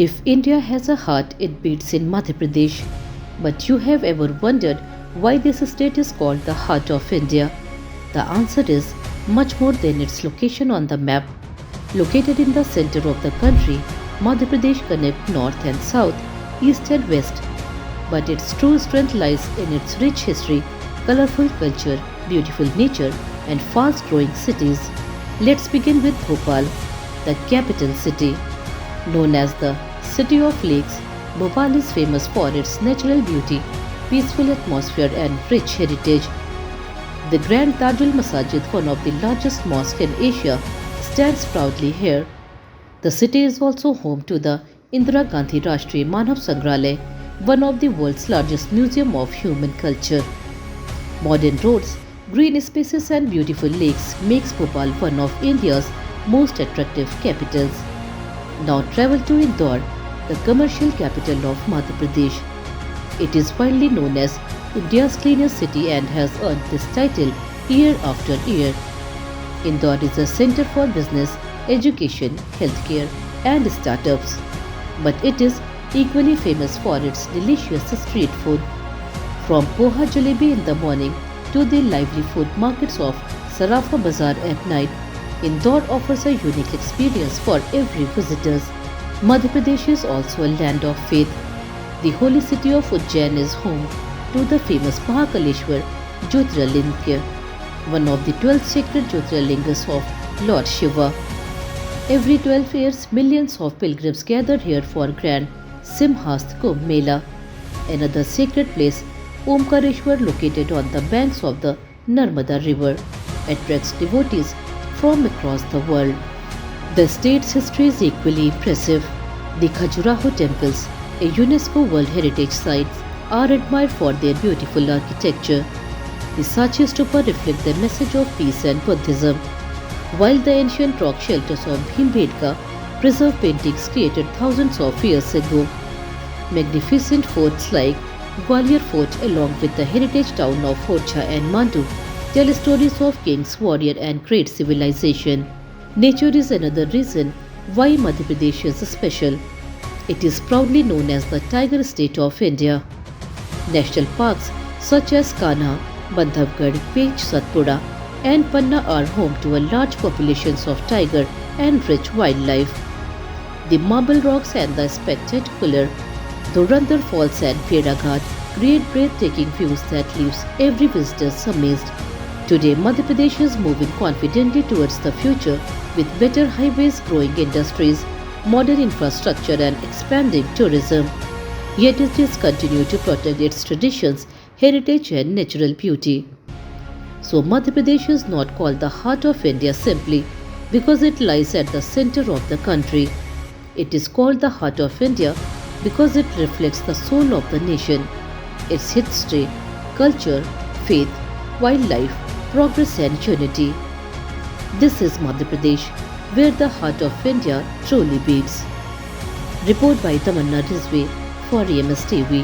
If India has a heart, it beats in Madhya Pradesh. But you have ever wondered why this state is called the heart of India? The answer is much more than its location on the map. Located in the center of the country, Madhya Pradesh connects north and south, east and west. But its true strength lies in its rich history, colorful culture, beautiful nature, and fast growing cities. Let's begin with Bhopal, the capital city. Known as the City of Lakes, Bhopal is famous for its natural beauty, peaceful atmosphere, and rich heritage. The Grand Tajul Masjid, one of the largest mosques in Asia, stands proudly here. The city is also home to the Indira Gandhi Rashtriya Manav Sangrahalaya, one of the world's largest museum of human culture. Modern roads, green spaces and beautiful lakes makes Bhopal one of India's most attractive capitals. Now travel to Indore, the commercial capital of Madhya Pradesh. It is widely known as India's cleanest city and has earned this title year after year. Indore is a center for business, education, healthcare, and startups. But it is equally famous for its delicious street food. From poha jalebi in the morning to the lively food markets of Sarafa Bazaar at night, Indore offers a unique experience for every visitor. Madhya Pradesh is also a land of faith. The holy city of Ujjain is home to the famous Mahakaleshwar Jyotirlinga, one of the 12 sacred Jyotirlingas of Lord Shiva. Every 12 years, millions of pilgrims gather here for grand Simhast Kumbh Mela. Another sacred place, Omkareshwar, located on the banks of the Narmada River, attracts devotees from across the world. The state's history is equally impressive. The Khajuraho temples, a UNESCO World Heritage Site, are admired for their beautiful architecture. The Sachi Stupa reflect the message of peace and Buddhism, while the ancient rock shelters of Bhimbetka preserve paintings created thousands of years ago. Magnificent forts like Gwalior Fort, along with the heritage town of Orchha and Mandu, tell stories of kings, warrior, and great civilization. Nature is another reason why Madhya Pradesh is special. It is proudly known as the Tiger State of India. National parks such as Kanha, Bandhavgarh, Pech Satpura, and Panna are home to a large populations of tiger and rich wildlife. The marble rocks and the spectacular Dhurandhar Falls and Pera Ghat create breathtaking views that leaves every visitor amazed. Today, Madhya Pradesh is moving confidently towards the future with better highways, growing industries, modern infrastructure, and expanding tourism. Yet it is continue to protect its traditions, heritage, and natural beauty. So Madhya Pradesh is not called the heart of India simply because it lies at the center of the country. It is called the heart of India because it reflects the soul of the nation, its history, culture, faith, wildlife, progress and unity. This is Madhya Pradesh, where the heart of India truly beats. Report by Tamanna Rizvi for EMS TV.